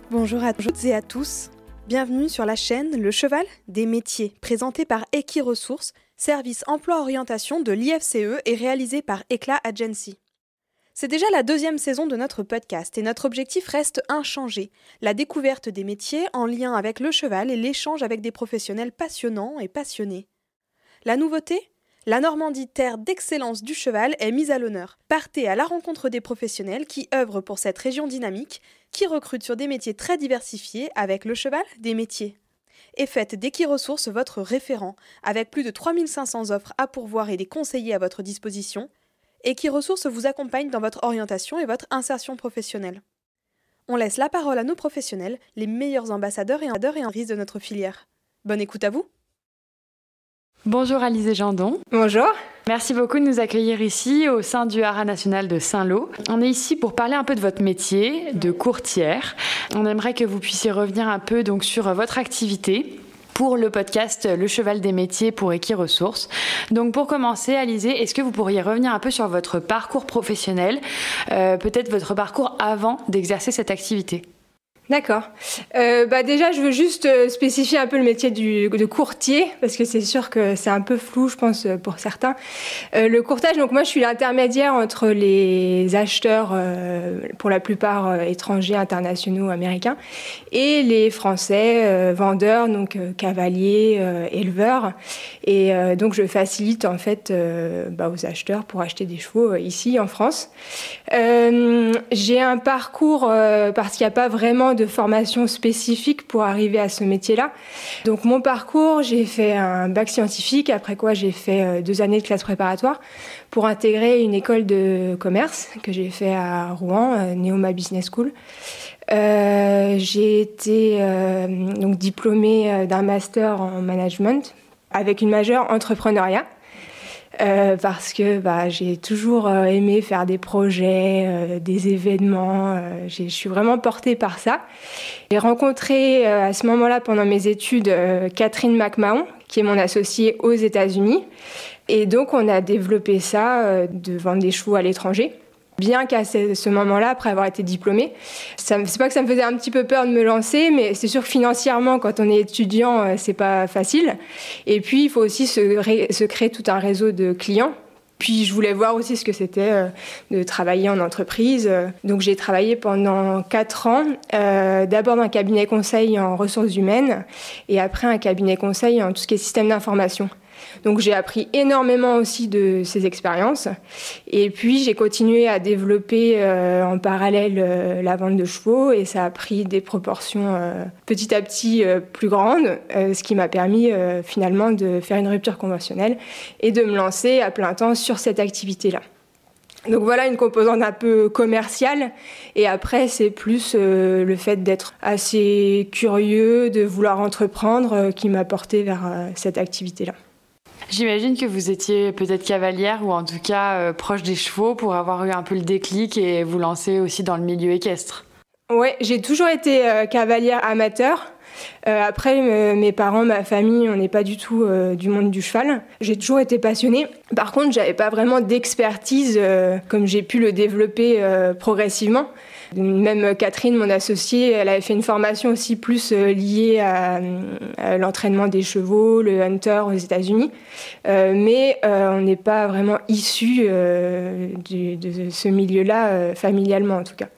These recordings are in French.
Bonjour à toutes et à tous, bienvenue sur la chaîne Le Cheval des métiers, présentée par Equiresources, service emploi-orientation de l'IFCE et réalisé par Eclat Agency. C'est déjà la 2e saison de notre podcast et notre objectif reste inchangé, la découverte des métiers en lien avec le cheval et l'échange avec des professionnels passionnants et passionnés. La nouveauté ? La Normandie, terre d'excellence du cheval, est mise à l'honneur. Partez à la rencontre des professionnels qui œuvrent pour cette région dynamique, qui recrutent sur des métiers très diversifiés avec le cheval des métiers. Et faites d'Equiresources votre référent, avec plus de 3500 offres à pourvoir et des conseillers à votre disposition. Equiresources vous accompagne dans votre orientation et votre insertion professionnelle. On laisse la parole à nos professionnels, les meilleurs ambassadeurs et risques de notre filière. Bonne écoute à vous. Bonjour Alizé Jandon. Bonjour. Merci beaucoup de nous accueillir ici au sein du Haras national de Saint-Lô. On est ici pour parler un peu de votre métier de courtière. On aimerait que vous puissiez revenir un peu donc sur votre activité pour le podcast Le Cheval des métiers pour Equiresources. Donc pour commencer, Alizé, est-ce que vous pourriez revenir un peu sur votre parcours professionnel, peut-être votre parcours avant d'exercer cette activité ? D'accord. Déjà, je veux juste spécifier un peu le métier de courtier, parce que c'est sûr que c'est un peu flou, je pense, pour certains. Le courtage, donc moi, je suis l'intermédiaire entre les acheteurs, pour la plupart étrangers, internationaux, américains, et les Français, vendeurs, donc cavaliers, éleveurs. Et donc, je facilite, en fait, aux acheteurs pour acheter des chevaux ici, en France. J'ai un parcours, parce qu'il n'y a pas vraiment de formation spécifique pour arriver à ce métier-là. Donc mon parcours, j'ai fait un bac scientifique, après quoi j'ai fait 2 années de classe préparatoire pour intégrer une école de commerce que j'ai fait à Rouen, Neoma Business School. J'ai été donc diplômée d'un master en management avec une majeure entrepreneuriat. Parce que j'ai toujours aimé faire des projets, des événements. Je suis vraiment portée par ça. J'ai rencontré à ce moment-là, pendant mes études, Catherine McMahon, qui est mon associée aux États-Unis. Et donc, on a développé ça, de vendre des chevaux à l'étranger. Bien qu'à ce moment-là, après avoir été diplômée, c'est pas que ça me faisait un petit peu peur de me lancer, mais c'est sûr que financièrement, quand on est étudiant, c'est pas facile. Et puis, il faut aussi se créer tout un réseau de clients. Puis, je voulais voir aussi ce que c'était de travailler en entreprise. Donc, j'ai travaillé pendant 4 ans, d'abord dans un cabinet conseil en ressources humaines et après un cabinet conseil en tout ce qui est système d'information. Donc j'ai appris énormément aussi de ces expériences et puis j'ai continué à développer en parallèle la vente de chevaux et ça a pris des proportions petit à petit plus grandes, ce qui m'a permis finalement de faire une rupture conventionnelle et de me lancer à plein temps sur cette activité-là. Donc voilà une composante un peu commerciale et après c'est plus le fait d'être assez curieux, de vouloir entreprendre qui m'a porté vers cette activité-là. J'imagine que vous étiez peut-être cavalière ou en tout cas proche des chevaux pour avoir eu un peu le déclic et vous lancer aussi dans le milieu équestre. Ouais, j'ai toujours été cavalière amateur. Après, mes parents, ma famille, on n'est pas du tout du monde du cheval. J'ai toujours été passionnée. Par contre, j'avais pas vraiment d'expertise comme j'ai pu le développer progressivement. Même Catherine, mon associée, elle avait fait une formation aussi plus liée à l'entraînement des chevaux, le hunter aux États-Unis. Mais on n'est pas vraiment issus de ce milieu-là, familialement en tout cas.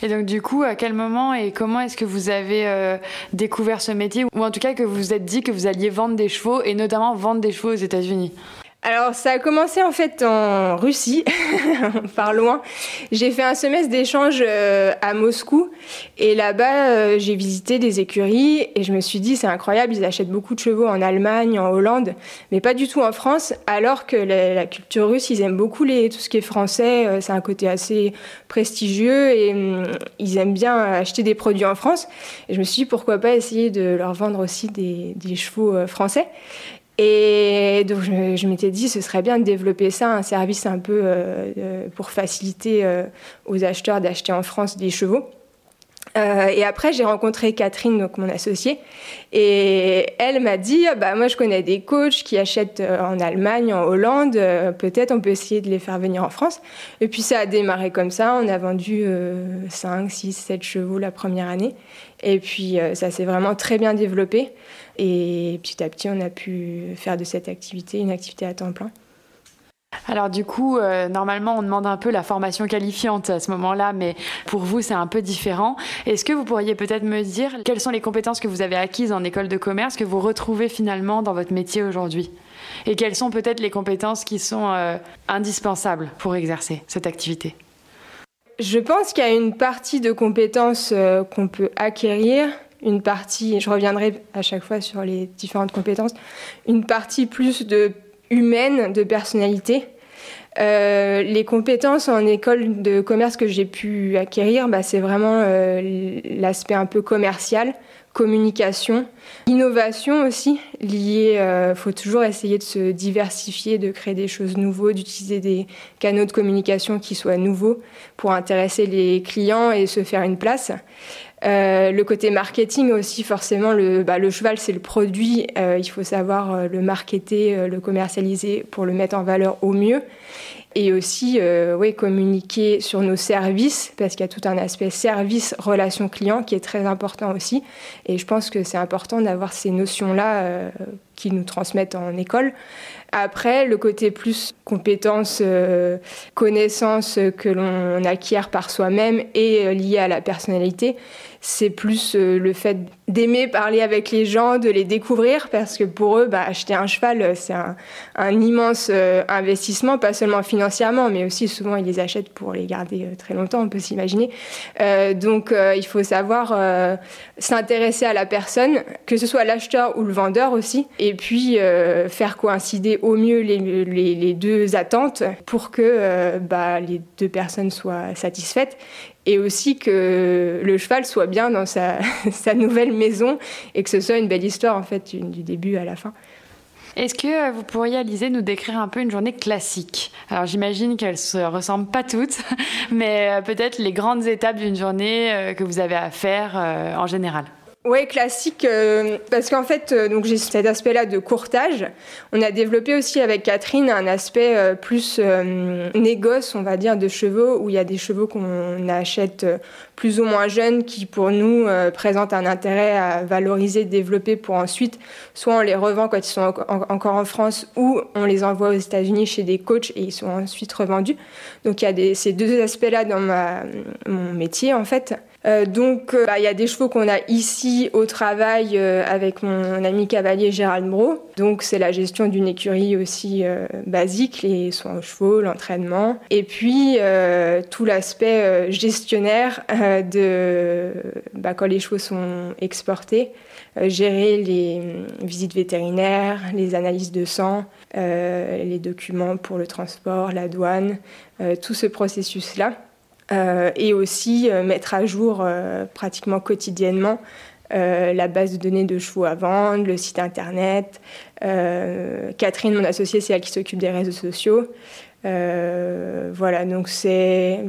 Et donc du coup, à quel moment et comment est-ce que vous avez découvert ce métier ou en tout cas que vous vous êtes dit que vous alliez vendre des chevaux et notamment vendre des chevaux aux États-Unis ? Alors, ça a commencé en fait en Russie, par loin. J'ai fait un semestre d'échange à Moscou et là-bas, j'ai visité des écuries et je me suis dit, c'est incroyable, ils achètent beaucoup de chevaux en Allemagne, en Hollande, mais pas du tout en France, alors que la culture russe, ils aiment beaucoup tout ce qui est français, c'est un côté assez prestigieux et ils aiment bien acheter des produits en France. Et je me suis dit, pourquoi pas essayer de leur vendre aussi des chevaux français. Et donc je m'étais dit ce serait bien de développer ça, un service un peu pour faciliter aux acheteurs d'acheter en France des chevaux. Et après, j'ai rencontré Catherine, donc mon associée, et elle m'a dit moi, je connais des coachs qui achètent en Allemagne, en Hollande, peut-être on peut essayer de les faire venir en France. Et puis ça a démarré comme ça, on a vendu 5, 6, 7 chevaux la première année, et puis ça s'est vraiment très bien développé, et petit à petit, on a pu faire de cette activité une activité à temps plein. Alors du coup, normalement, on demande un peu la formation qualifiante à ce moment-là, mais pour vous, c'est un peu différent. Est-ce que vous pourriez peut-être me dire quelles sont les compétences que vous avez acquises en école de commerce que vous retrouvez finalement dans votre métier aujourd'hui ? Et quelles sont peut-être les compétences qui sont indispensables pour exercer cette activité ? Je pense qu'il y a une partie de compétences qu'on peut acquérir, une partie, je reviendrai à chaque fois sur les différentes compétences, une partie plus humaine, de personnalité. Les compétences en école de commerce que j'ai pu acquérir, c'est vraiment l'aspect un peu commercial, communication, innovation aussi, liée, faut toujours essayer de se diversifier, de créer des choses nouvelles, d'utiliser des canaux de communication qui soient nouveaux pour intéresser les clients et se faire une place. Le côté marketing aussi, forcément, le cheval, c'est le produit. Il faut savoir le marketer, le commercialiser pour le mettre en valeur au mieux. Et aussi, communiquer sur nos services, parce qu'il y a tout un aspect service, relation client qui est très important aussi. Et je pense que c'est important d'avoir ces notions-là qui nous transmettent en école. Après, le côté plus compétences, connaissances que l'on acquiert par soi-même et lié à la personnalité, c'est plus le fait d'aimer parler avec les gens, de les découvrir, parce que pour eux, acheter un cheval, c'est un immense investissement, pas seulement financièrement, mais aussi souvent ils les achètent pour les garder très longtemps, on peut s'imaginer. Donc il faut savoir s'intéresser à la personne, que ce soit l'acheteur ou le vendeur aussi, et puis faire coïncider au mieux les deux attentes pour que les deux personnes soient satisfaites. Et aussi que le cheval soit bien dans sa nouvelle maison et que ce soit une belle histoire, en fait, du début à la fin. Est-ce que vous pourriez, Alizée, nous décrire un peu une journée classique ? Alors, j'imagine qu'elles ne se ressemblent pas toutes, mais peut-être les grandes étapes d'une journée que vous avez à faire en général. Oui, classique, parce qu'en fait, donc j'ai cet aspect-là de courtage. On a développé aussi avec Catherine un aspect plus négoce, on va dire, de chevaux, où il y a des chevaux qu'on achète plus ou moins jeunes qui, pour nous, présentent un intérêt à valoriser, développer pour ensuite, soit on les revend quand ils sont encore en France, ou on les envoie aux États-Unis chez des coachs et ils sont ensuite revendus. Donc il y a ces deux aspects-là dans mon métier, en fait. Donc, il y a des chevaux qu'on a ici au travail avec mon ami cavalier Gérald Brault. Donc, c'est la gestion d'une écurie aussi basique, les soins aux chevaux, l'entraînement. Et puis, tout l'aspect gestionnaire quand les chevaux sont exportés, gérer les visites vétérinaires, les analyses de sang, les documents pour le transport, la douane, tout ce processus-là. Et aussi mettre à jour pratiquement quotidiennement la base de données de chevaux à vendre, le site internet. Catherine, mon associée, c'est elle qui s'occupe des réseaux sociaux. Voilà, donc c'est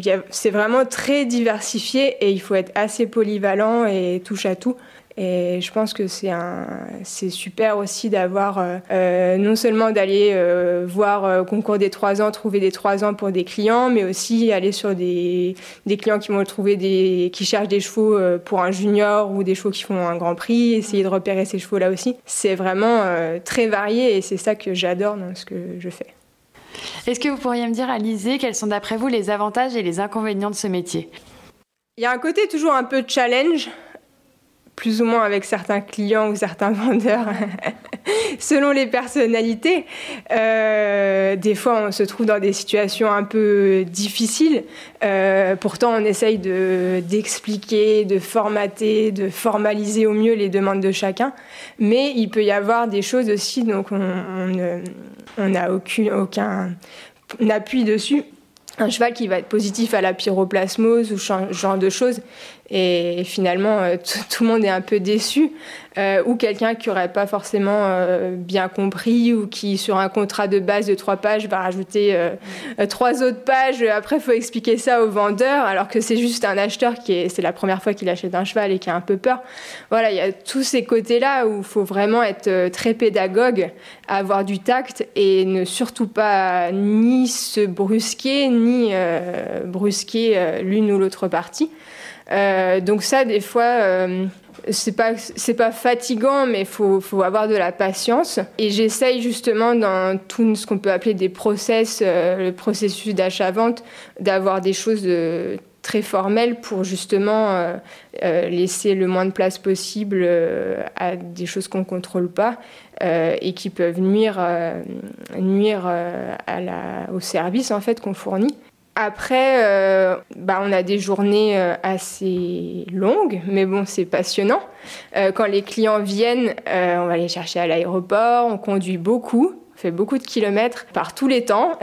vraiment très diversifié et il faut être assez polyvalent et touche à tout. Et je pense que c'est super aussi d'avoir, non seulement d'aller voir concours des 3 ans, trouver des 3 ans pour des clients, mais aussi aller sur des clients qui vont trouver qui cherchent des chevaux pour un junior ou des chevaux qui font un grand prix, essayer de repérer ces chevaux-là aussi. C'est vraiment très varié et c'est ça que j'adore dans ce que je fais. Est-ce que vous pourriez me dire, Alizée, quels sont d'après vous les avantages et les inconvénients de ce métier ? Il y a un côté toujours un peu challenge, plus ou moins avec certains clients ou certains vendeurs, selon les personnalités. Des fois, on se trouve dans des situations un peu difficiles. Pourtant, on essaye d'expliquer, de formater, de formaliser au mieux les demandes de chacun. Mais il peut y avoir des choses aussi, donc on n'a aucun appui dessus. un cheval qui va être positif à la pyroplasmose ou ce genre de choses. Et finalement, tout le monde est un peu déçu. Ou quelqu'un qui n'aurait pas forcément bien compris ou qui, sur un contrat de base de 3 pages, va rajouter 3 autres pages. Après, il faut expliquer ça au vendeur, alors que c'est juste un acheteur c'est la première fois qu'il achète un cheval et qui a un peu peur. Voilà, il y a tous ces côtés-là où il faut vraiment être très pédagogue, avoir du tact et ne surtout pas ni se brusquer, ni brusquer l'une ou l'autre partie. Donc ça, des fois, c'est pas fatigant, mais faut avoir de la patience. Et j'essaye justement dans tout ce qu'on peut appeler des process, le processus d'achat-vente, d'avoir des choses très formelles pour justement laisser le moins de place possible à des choses qu'on ne contrôle pas et qui peuvent nuire au service en fait qu'on fournit. Après, on a des journées assez longues, mais bon, c'est passionnant. Quand les clients viennent, on va les chercher à l'aéroport, on conduit beaucoup, on fait beaucoup de kilomètres par tous les temps.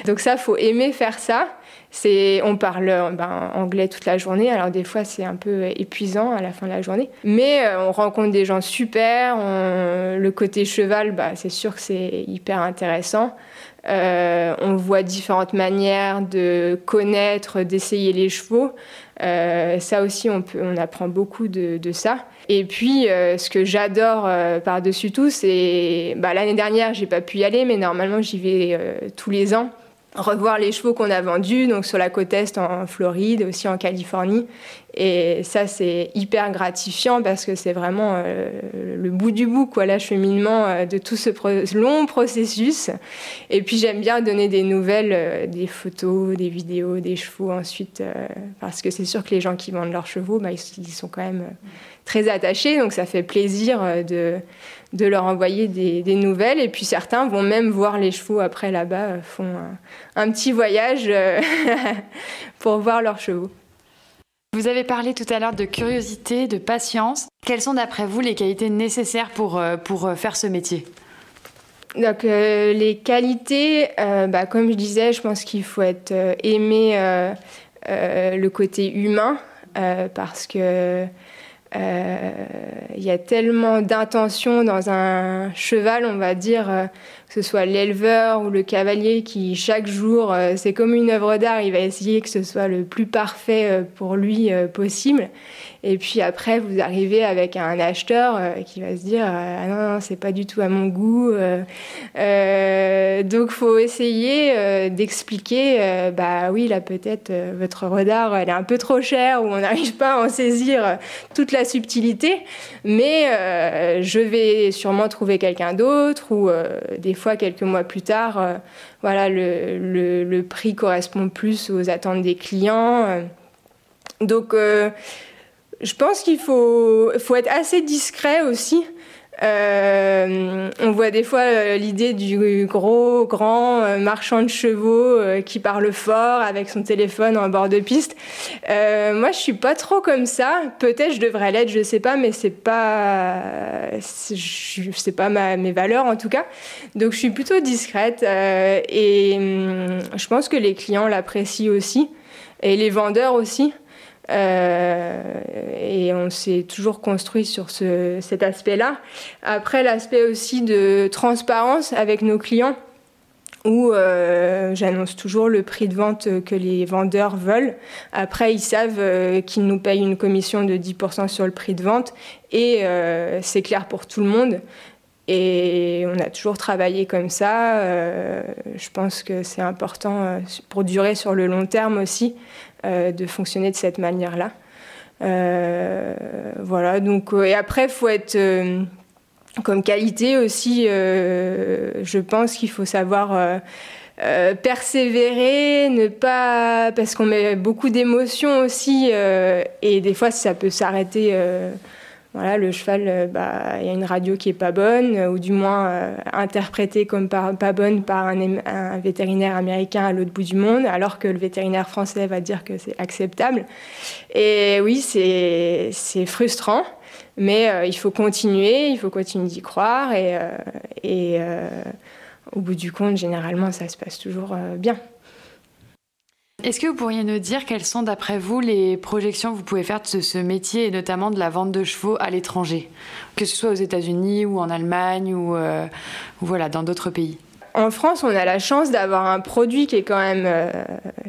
Donc ça, faut aimer faire ça. On parle anglais toute la journée, alors des fois c'est un peu épuisant à la fin de la journée. Mais on rencontre des gens super, le côté cheval, c'est sûr que c'est hyper intéressant. On voit différentes manières de connaître, d'essayer les chevaux. Ça aussi, on apprend beaucoup de ça. Et puis, ce que j'adore par-dessus tout, c'est... l'année dernière, j'ai pas pu y aller, mais normalement, j'y vais tous les ans. Revoir les chevaux qu'on a vendus, donc sur la côte Est en Floride, aussi en Californie. Et ça, c'est hyper gratifiant parce que c'est vraiment le bout du bout, l'acheminement de tout ce long processus. Et puis, j'aime bien donner des nouvelles, des photos, des vidéos, des chevaux ensuite, parce que c'est sûr que les gens qui vendent leurs chevaux, ils sont quand même très attachés, donc ça fait plaisir de leur envoyer des nouvelles. Et puis certains vont même voir les chevaux après là-bas, font un petit voyage pour voir leurs chevaux. Vous avez parlé tout à l'heure de curiosité, de patience. Quelles sont d'après vous les qualités nécessaires pour faire ce métier ? Donc les qualités, comme je disais, je pense qu'il faut aimer le côté humain parce que il y a tellement d'intentions dans un cheval, on va dire, que ce soit l'éleveur ou le cavalier qui, chaque jour, c'est comme une œuvre d'art, il va essayer que ce soit le plus parfait pour lui possible. Et puis après, vous arrivez avec un acheteur qui va se dire ah non, c'est pas du tout à mon goût. Donc, faut essayer d'expliquer oui, là, peut-être votre œuvre d'art, elle est un peu trop chère ou on n'arrive pas à en saisir toute la subtilité. Mais je vais sûrement trouver quelqu'un d'autre ou des fois, quelques mois plus tard, le prix correspond plus aux attentes des clients. Donc, je pense qu'il faut être assez discret aussi. On voit des fois l'idée du grand marchand de chevaux qui parle fort avec son téléphone en bord de piste. Moi, je suis pas trop comme ça. Peut-être je devrais l'être, je sais pas, mais c'est pas mes valeurs en tout cas. Donc, je suis plutôt discrète et je pense que les clients l'apprécient aussi et les vendeurs aussi. Et on s'est toujours construit sur cet aspect-là. Après, l'aspect aussi de transparence avec nos clients, où j'annonce toujours le prix de vente que les vendeurs veulent. Après, ils savent qu'ils nous payent une commission de 10% sur le prix de vente et c'est clair pour tout le monde. Et on a toujours travaillé comme ça. Je pense que c'est important pour durer sur le long terme aussi, de fonctionner de cette manière-là. Voilà, donc, et après, il faut être... comme qualité aussi, je pense qu'il faut savoir persévérer, ne pas... Parce qu'on met beaucoup d'émotions aussi, et des fois, ça peut s'arrêter... Voilà, le cheval, il y a une radio qui est pas bonne, ou du moins interprétée comme pas bonne par un vétérinaire américain à l'autre bout du monde, alors que le vétérinaire français va dire que c'est acceptable. Et oui, c'est frustrant, mais il faut continuer d'y croire, et au bout du compte, généralement, ça se passe toujours bien. Est-ce que vous pourriez nous dire quelles sont d'après vous les projections que vous pouvez faire de ce métier et notamment de la vente de chevaux à l'étranger, que ce soit aux États-Unis ou en Allemagne ou voilà, dans d'autres pays? En France, on a la chance d'avoir un produit qui est quand même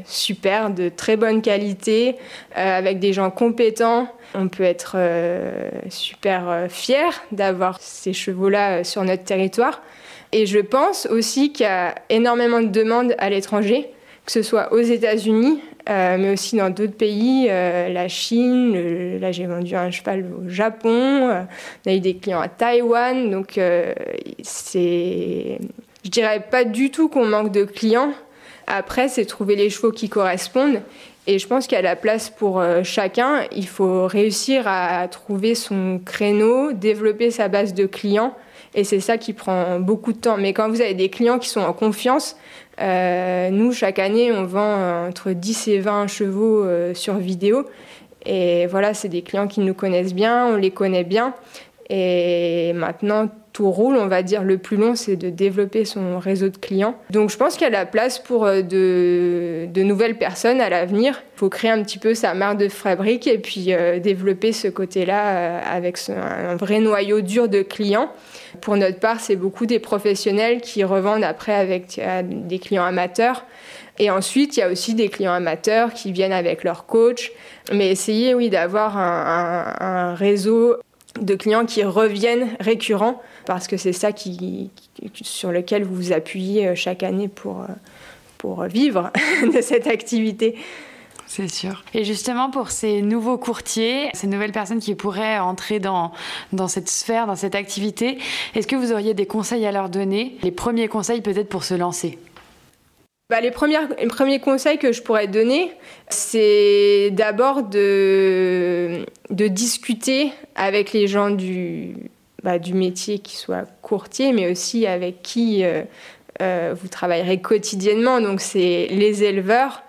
super, de très bonne qualité, avec des gens compétents. On peut être super fiers d'avoir ces chevaux-là sur notre territoire. Et je pense aussi qu'il y a énormément de demandes à l'étranger, que ce soit aux États-Unis, mais aussi dans d'autres pays, la Chine. Là, j'ai vendu un cheval au Japon. On a eu des clients à Taïwan. Donc, je dirais pas du tout qu'on manque de clients. Après, c'est trouver les chevaux qui correspondent. Et je pense qu'il y a la place pour chacun. Il faut réussir à trouver son créneau, développer sa base de clients. Et c'est ça qui prend beaucoup de temps. Mais quand vous avez des clients qui sont en confiance, nous, chaque année, on vend entre 10 et 20 chevaux sur vidéo. Et voilà, c'est des clients qui nous connaissent bien, on les connaît bien. Et maintenant, tout roule, on va dire. Le plus long, c'est de développer son réseau de clients. Donc, je pense qu'il y a la place pour de nouvelles personnes à l'avenir. Il faut créer un petit peu sa marque de fabrique et puis développer ce côté-là avec un vrai noyau dur de clients. Pour notre part, c'est beaucoup des professionnels qui revendent après avec des clients amateurs. Et ensuite, il y a aussi des clients amateurs qui viennent avec leur coach. Mais essayer, oui, d'avoir un réseau de clients qui reviennent récurrents, parce que c'est ça sur lequel vous vous appuyez chaque année pour vivre de cette activité. C'est sûr. Et justement, pour ces nouveaux courtiers, ces nouvelles personnes qui pourraient entrer dans cette sphère, dans cette activité, est-ce que vous auriez des conseils à leur donner? Les premiers conseils peut-être pour se lancer? Les premiers conseils que je pourrais donner, c'est d'abord de discuter avec les gens du métier, qui soient courtiers, mais aussi avec qui vous travaillerez quotidiennement. Donc, c'est les éleveurs,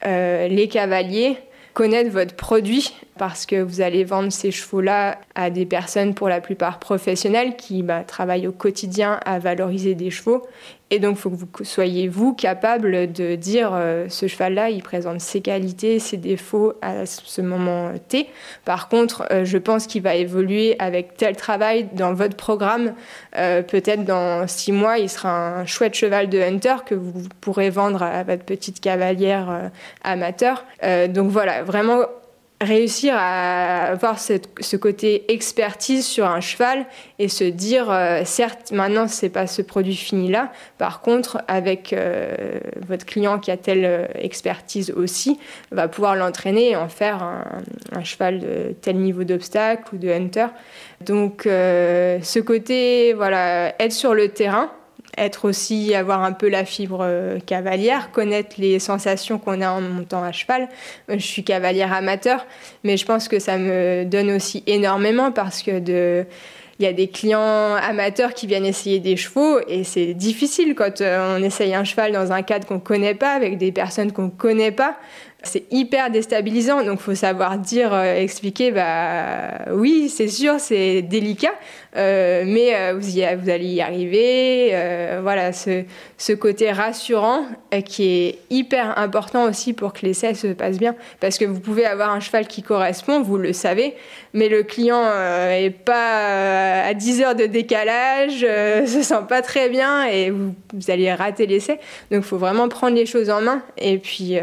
les cavaliers, connaître votre produit, parce que vous allez vendre ces chevaux-là à des personnes, pour la plupart professionnelles, qui travaillent au quotidien à valoriser des chevaux. Et donc, il faut que vous soyez, vous, capable de dire ce cheval-là, il présente ses qualités, ses défauts à ce moment T. Par contre, je pense qu'il va évoluer avec tel travail dans votre programme. Peut-être dans 6 mois, il sera un chouette cheval de hunter que vous pourrez vendre à votre petite cavalière amateur. Donc voilà, vraiment réussir à avoir ce côté expertise sur un cheval et se dire, certes, maintenant, c'est pas ce produit fini-là. Par contre, avec votre client qui a telle expertise aussi, va pouvoir l'entraîner et en faire un cheval de tel niveau d'obstacle ou de hunter. Donc, ce côté, voilà, être sur le terrain, avoir un peu la fibre cavalière, connaître les sensations qu'on a en montant à cheval. Je suis cavalière amateur, mais je pense que ça me donne aussi énormément, parce que il y a des clients amateurs qui viennent essayer des chevaux et c'est difficile quand on essaye un cheval dans un cadre qu'on connaît pas, avec des personnes qu'on connaît pas. C'est hyper déstabilisant, donc il faut savoir dire, expliquer, oui, c'est sûr, c'est délicat, mais vous allez y arriver. Voilà, ce côté rassurant qui est hyper important aussi pour que l'essai se passe bien, parce que vous pouvez avoir un cheval qui correspond, vous le savez, mais le client est pas à 10 heures de décalage, se sent pas très bien et vous allez rater l'essai. Donc il faut vraiment prendre les choses en main et puis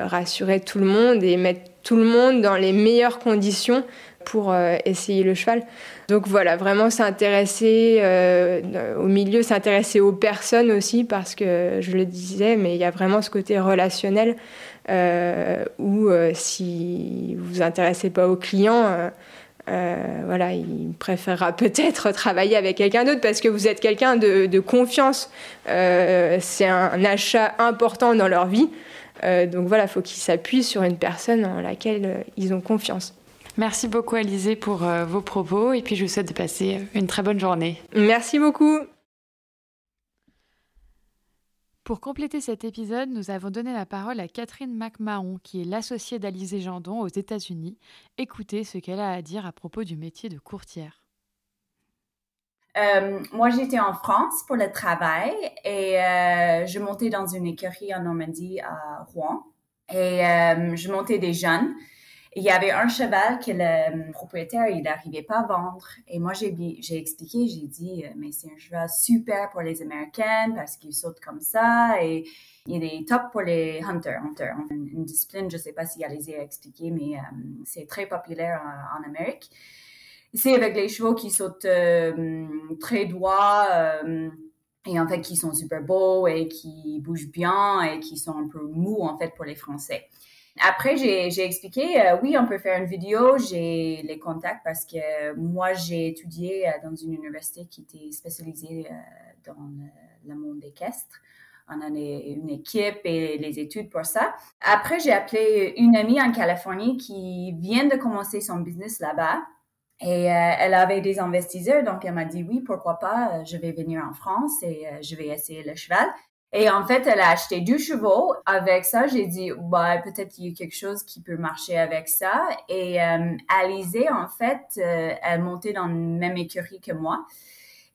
rassurer tout le monde et mettre tout le monde dans les meilleures conditions pour essayer le cheval. Donc voilà, vraiment s'intéresser au milieu, s'intéresser aux personnes aussi, parce que je le disais, mais il y a vraiment ce côté relationnel où si vous vous intéressez pas aux clients, voilà, il préférera peut-être travailler avec quelqu'un d'autre, parce que vous êtes quelqu'un de confiance. C'est un achat important dans leur vie. Donc voilà, il faut qu'ils s'appuient sur une personne en laquelle ils ont confiance. Merci beaucoup, Alizée, pour vos propos, et puis je vous souhaite de passer une très bonne journée. Merci beaucoup. Pour compléter cet épisode, nous avons donné la parole à Catherine McMahon, qui est l'associée d'Alizée Gendon aux États-Unis. Écoutez ce qu'elle a à dire à propos du métier de courtière. Moi, j'étais en France pour le travail et je montais dans une écurie en Normandie à Rouen. Et je montais des jeunes. Il y avait un cheval que le propriétaire, il n'arrivait pas à vendre. Et moi, j'ai expliqué, j'ai dit, mais c'est un cheval super pour les Américaines parce qu'il saute comme ça et il est top pour les hunters. Une discipline, je ne sais pas si elle les a expliqué, mais c'est très populaire en Amérique. C'est avec les chevaux qui sautent très droit et en fait qui sont super beaux et qui bougent bien et qui sont un peu mous en fait pour les Français. Après, j'ai expliqué, oui, on peut faire une vidéo. J'ai les contacts parce que moi, j'ai étudié dans une université qui était spécialisée dans le monde équestre. On a une équipe et les études pour ça. Après, j'ai appelé une amie en Californie qui vient de commencer son business là-bas. Et elle avait des investisseurs, donc elle m'a dit, oui, pourquoi pas, je vais venir en France et je vais essayer le cheval. Et en fait, elle a acheté 2 chevaux. Avec ça, j'ai dit, bah, peut-être qu'il y a quelque chose qui peut marcher avec ça. Et Alizée, en fait, elle montait dans la même écurie que moi.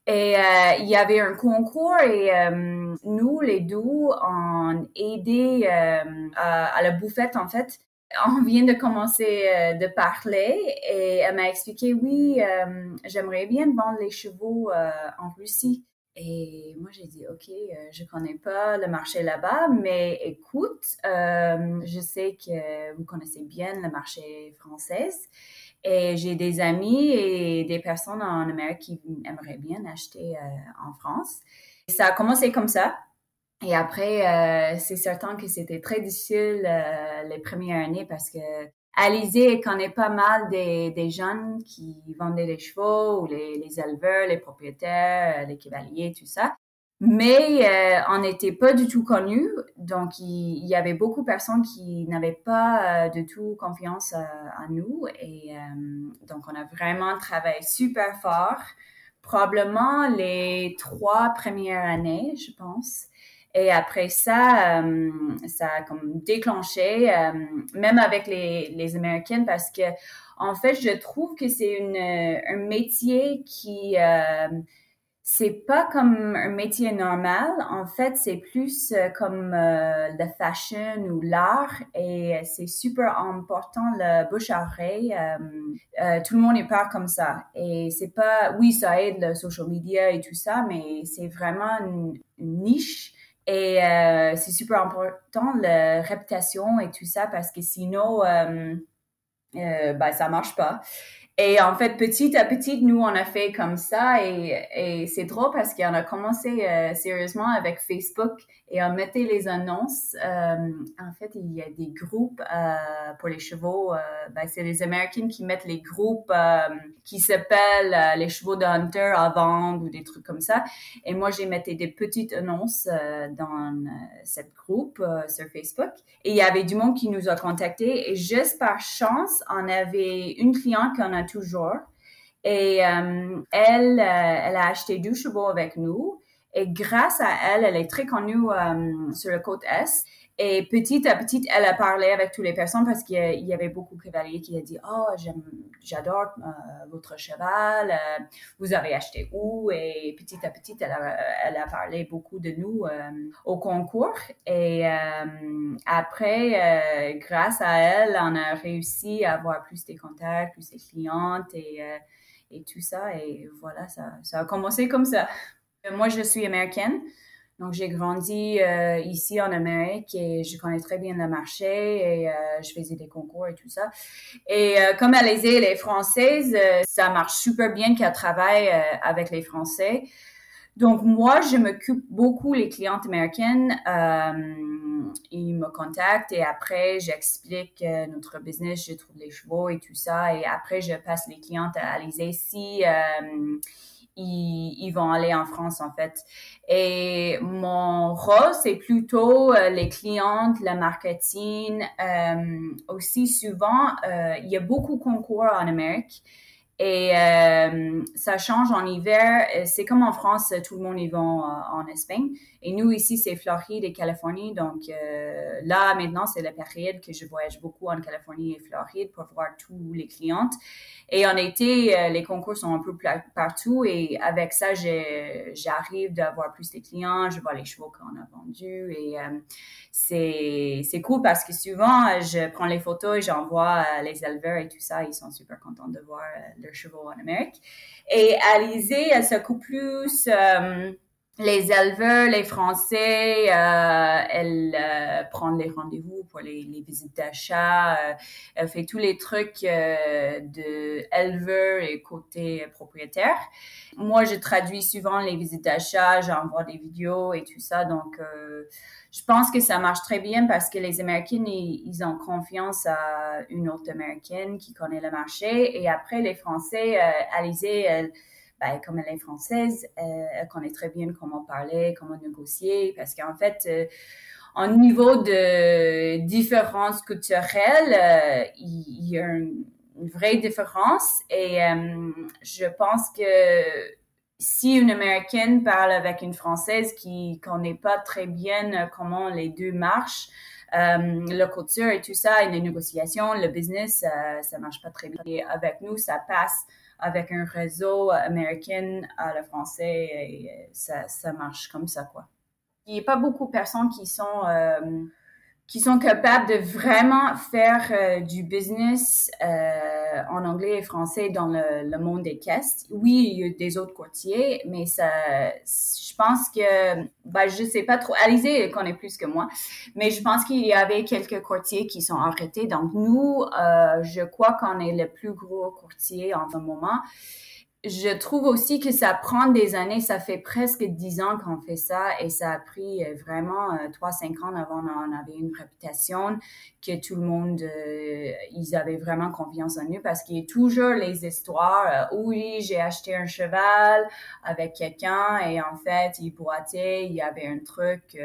Et il y avait un concours et nous, les deux, on aidé à la bouffette, en fait. On vient de commencer de parler et elle m'a expliqué, oui, j'aimerais bien vendre les chevaux en Russie. Et moi, j'ai dit, OK, je connais pas le marché là-bas, mais écoute, je sais que vous connaissez bien le marché français et j'ai des amis et des personnes en Amérique qui aimeraient bien acheter en France. Et ça a commencé comme ça. Et après, c'est certain que c'était très difficile les premières années parce que Alizée connaît pas mal des jeunes qui vendaient les chevaux ou les éleveurs, les propriétaires, les cavaliers, tout ça. Mais on n'était pas du tout connus, donc il y avait beaucoup de personnes qui n'avaient pas du tout confiance en nous. Et donc on a vraiment travaillé super fort, probablement les 3 premières années, je pense. Et après ça, ça a comme déclenché, même avec les Américaines, parce que en fait, je trouve que c'est un métier qui c'est pas comme un métier normal. En fait, c'est plus comme le fashion ou l'art, et c'est super important le bouche à oreille. Tout le monde est pas comme ça, et c'est pas, oui, ça aide le social media et tout ça, mais c'est vraiment une niche. Et c'est super important, la réputation et tout ça, parce que sinon, ben, ça marche pas. Et en fait, petit à petit, nous, on a fait comme ça et c'est drôle parce qu'on a commencé sérieusement avec Facebook et on mettait les annonces. En fait, il y a des groupes pour les chevaux. Ben, c'est les Américains qui mettent les groupes qui s'appellent les chevaux de Hunter à vendre ou des trucs comme ça. Et moi, j'ai mis des petites annonces dans cette groupe sur Facebook. Et il y avait du monde qui nous a contactés et juste par chance, on avait une cliente qu'on a toujours. Et elle a acheté 2 chevaux avec nous. Et grâce à elle, elle est très connue sur la côte Est. Et petit à petit, elle a parlé avec toutes les personnes parce qu'il y avait beaucoup de cavaliers qui ont dit « Oh, j'adore votre cheval. Vous avez acheté où? » Et petit à petit, elle a parlé beaucoup de nous au concours. Et après, grâce à elle, on a réussi à avoir plus de contacts, plus de clientes et tout ça. Et voilà, ça a commencé comme ça. Moi, je suis américaine. Donc, j'ai grandi ici en Amérique et je connais très bien le marché et je faisais des concours et tout ça. Et comme elle est française, ça marche super bien qu'elle travaille avec les Français. Donc, moi, je m'occupe beaucoup les clientes américaines. Ils me contactent et après, j'explique notre business, je trouve les chevaux et tout ça. Et après, je passe les clientes à Alizée si ils vont aller en France, en fait. Et mon rôle, c'est plutôt les clientes, le marketing. Aussi, souvent, il y a beaucoup de concours en Amérique. Et ça change en hiver. C'est comme en France, tout le monde y va en Espagne. Et nous, ici, c'est Floride et Californie. Donc là, maintenant, c'est la période que je voyage beaucoup en Californie et Floride pour voir tous les clientes. Et en été, les concours sont un peu partout. Et avec ça, j'arrive d'avoir plus de clients. Je vois les chevaux qu'on a vendus. Et c'est cool parce que souvent, je prends les photos et j'envoie les éleveurs et tout ça. Ils sont super contents de voir leurs chevaux en Amérique. Et Alizée, elle s'occupe plus les éleveurs, les Français. Elle prend les rendez-vous pour les visites d'achat. Elle fait tous les trucs de éleveurs et côté propriétaire. Moi, je traduis souvent les visites d'achat. J'envoie des vidéos et tout ça. Donc, je pense que ça marche très bien parce que les Américains, ils ont confiance à une autre Américaine qui connaît le marché. Et après, les Français, Alizée, comme elle est française, elle connaît très bien comment parler, comment négocier. Parce qu'en fait, au niveau de différences culturelles, il y a une vraie différence. Et je pense que si une Américaine parle avec une Française qui connaît pas très bien comment les deux marchent, la culture et tout ça, et les négociations, le business, ça marche pas très bien. Et avec nous, ça passe avec un réseau américain à le français et ça marche comme ça, quoi. Il n'y a pas beaucoup de personnes qui sont capables de vraiment faire du business en anglais et français dans le monde des caisses. Oui, il y a des autres courtiers, mais ça, je pense que, je sais pas trop. Alizée connaît plus que moi, mais je pense qu'il y avait quelques courtiers qui sont arrêtés. Donc nous, je crois qu'on est le plus gros courtier en ce moment. Je trouve aussi que ça prend des années. Ça fait presque 10 ans qu'on fait ça et ça a pris vraiment 3-5 ans avant on avait une réputation que tout le monde, ils avaient vraiment confiance en nous parce qu'il y a toujours les histoires. Oui, j'ai acheté un cheval avec quelqu'un et en fait, il boitait, il y avait un truc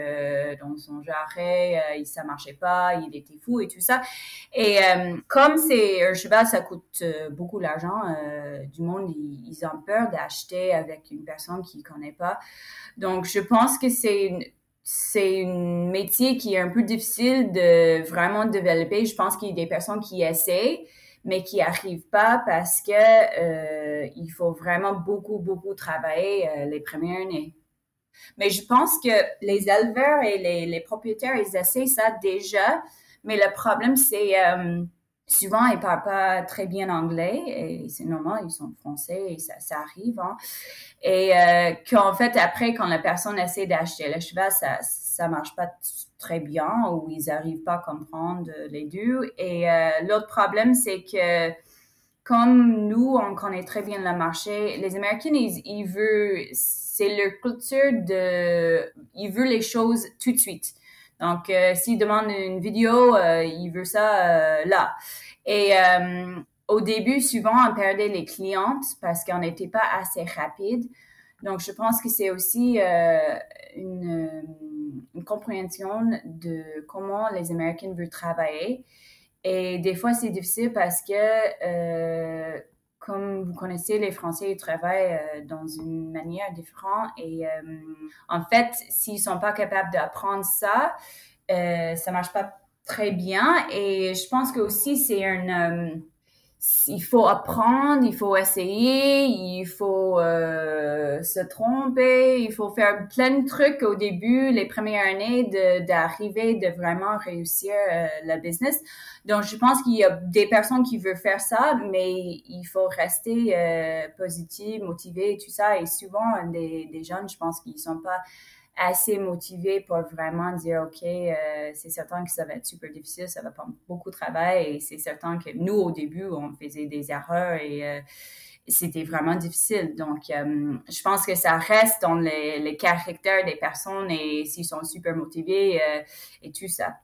dans son jarret, ça marchait pas, il était fou et tout ça. Et comme c'est un cheval, ça coûte beaucoup d'argent, du monde, ils ont peur d'acheter avec une personne qu'ils connaissent pas. Donc, je pense que c'est un métier qui est un peu difficile de vraiment développer. Je pense qu'il y a des personnes qui essaient, mais qui arrivent pas parce que il faut vraiment beaucoup, beaucoup travailler les premières années. Mais je pense que les éleveurs et les propriétaires, ils essaient ça déjà. Mais le problème, c'est souvent, ils parlent pas très bien anglais et c'est normal, ils sont français et ça arrive. Hein. Et qu'en fait, après, quand la personne essaie d'acheter le cheval, ça marche pas très bien ou ils arrivent pas à comprendre les deux. Et l'autre problème, c'est que comme nous, on connaît très bien le marché, les Américains, ils veulent, c'est leur culture ils veulent les choses tout de suite. Donc, s'ils demandent une vidéo, ils veulent ça là. Et au début, souvent, on perdait les clientes parce qu'on n'était pas assez rapide. Donc, je pense que c'est aussi une compréhension de comment les Américains veulent travailler. Et des fois, c'est difficile parce que, comme vous connaissez, les Français ils travaillent dans une manière différente. Et en fait, s'ils sont pas capables d'apprendre ça, ça marche pas très bien. Et je pense que aussi, c'est il faut apprendre, il faut essayer, il faut se tromper, il faut faire plein de trucs au début, les premières années, d'arriver, de vraiment réussir le business. Donc, je pense qu'il y a des personnes qui veulent faire ça, mais il faut rester positif, motivé et tout ça. Et souvent, des jeunes, je pense qu'ils sont pas assez motivé pour vraiment dire, OK, c'est certain que ça va être super difficile, ça va prendre beaucoup de travail et c'est certain que nous, au début, on faisait des erreurs et c'était vraiment difficile. Donc, je pense que ça reste dans les caractères des personnes et s'ils sont super motivés et tout ça.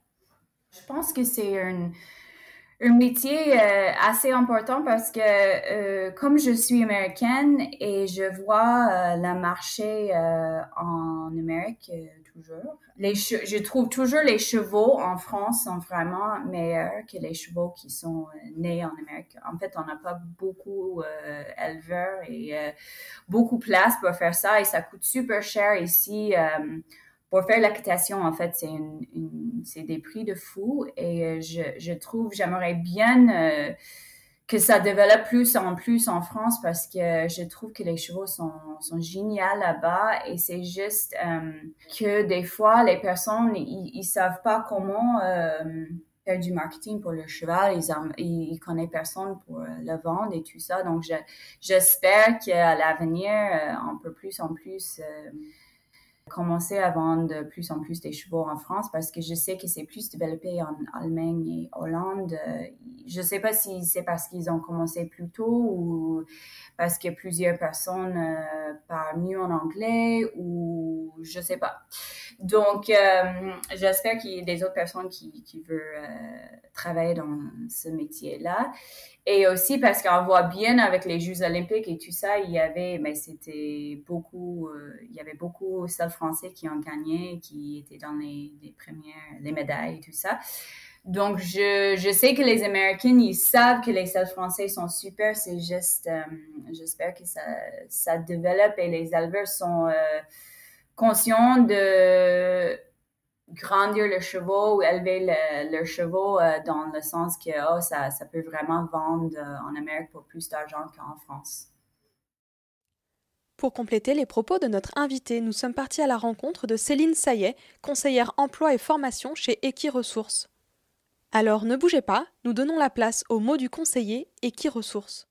Je pense que c'est un Un métier assez important parce que comme je suis américaine et je vois le marché en Amérique toujours, je trouve toujours les chevaux en France sont vraiment meilleurs que les chevaux qui sont nés en Amérique. En fait, on n'a pas beaucoup éleveurs et beaucoup de place pour faire ça et ça coûte super cher ici. Pour faire l'équitation, en fait, c'est des prix de fou et j'aimerais bien que ça développe plus en France parce que je trouve que les chevaux sont géniaux là-bas et c'est juste que des fois, les personnes, ils savent pas comment faire du marketing pour le cheval. Ils connaissent personne pour le vendre et tout ça. Donc, j'espère qu'à l'avenir, on peut plus en plus commencer à vendre de plus en plus des chevaux en France parce que je sais que c'est plus développé en Allemagne et Hollande. Je sais pas si c'est parce qu'ils ont commencé plus tôt ou parce que plusieurs personnes parlent mieux en anglais ou je sais pas. Donc, j'espère qu'il y a des autres personnes qui veulent travailler dans ce métier-là. Et aussi parce qu'on voit bien avec les Jeux olympiques et tout ça, il y avait beaucoup de Français qui ont gagné, qui étaient dans les médailles et tout ça. Donc, je sais que les Américains, ils savent que les seuls Français sont super. C'est juste, j'espère que ça développe et les éleveurs sont conscients de grandir le chevaux ou élever le chevaux dans le sens que ça peut vraiment vendre en Amérique pour plus d'argent qu'en France. Pour compléter les propos de notre invitée, nous sommes partis à la rencontre de Céline Saillet, conseillère emploi et formation chez Equiresources. Alors ne bougez pas, nous donnons la place au mot du conseiller Equiresources.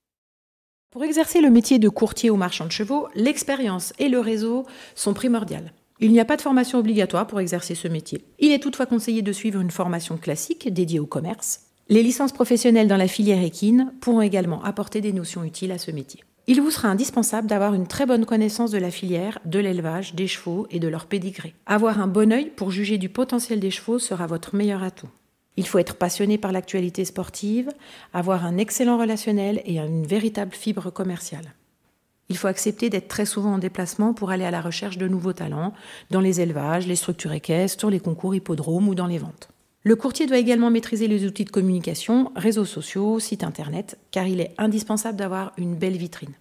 Pour exercer le métier de courtier ou marchand de chevaux, l'expérience et le réseau sont primordiales. Il n'y a pas de formation obligatoire pour exercer ce métier. Il est toutefois conseillé de suivre une formation classique dédiée au commerce. Les licences professionnelles dans la filière équine pourront également apporter des notions utiles à ce métier. Il vous sera indispensable d'avoir une très bonne connaissance de la filière, de l'élevage, des chevaux et de leur pédigré. Avoir un bon œil pour juger du potentiel des chevaux sera votre meilleur atout. Il faut être passionné par l'actualité sportive, avoir un excellent relationnel et une véritable fibre commerciale. Il faut accepter d'être très souvent en déplacement pour aller à la recherche de nouveaux talents, dans les élevages, les structures équestres, les concours hippodromes ou dans les ventes. Le courtier doit également maîtriser les outils de communication, réseaux sociaux, sites internet, car il est indispensable d'avoir une belle vitrine.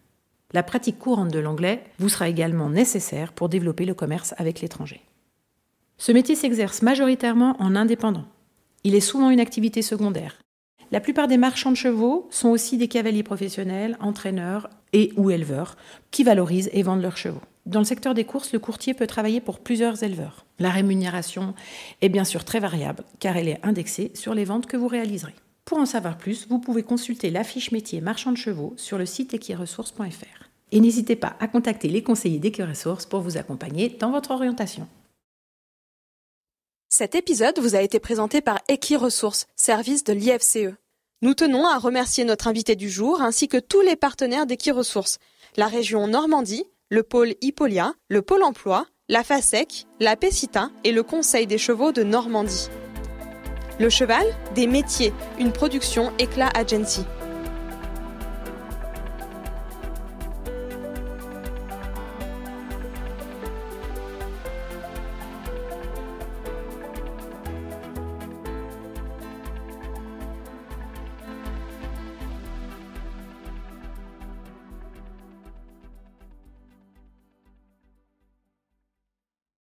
La pratique courante de l'anglais vous sera également nécessaire pour développer le commerce avec l'étranger. Ce métier s'exerce majoritairement en indépendant. Il est souvent une activité secondaire. La plupart des marchands de chevaux sont aussi des cavaliers professionnels, entraîneurs et ou éleveurs qui valorisent et vendent leurs chevaux. Dans le secteur des courses, le courtier peut travailler pour plusieurs éleveurs. La rémunération est bien sûr très variable car elle est indexée sur les ventes que vous réaliserez. Pour en savoir plus, vous pouvez consulter la fiche métier marchand de chevaux sur le site equiresources.fr. Et n'hésitez pas à contacter les conseillers d'Equiresources pour vous accompagner dans votre orientation. Cet épisode vous a été présenté par Equiresources, service de l'IFCE. Nous tenons à remercier notre invité du jour ainsi que tous les partenaires d'Equiresources, la région Normandie, le pôle Hippolia, le pôle emploi, la FASEC, la PECITA et le Conseil des chevaux de Normandie. Le cheval, des métiers, une production Éclat Agency.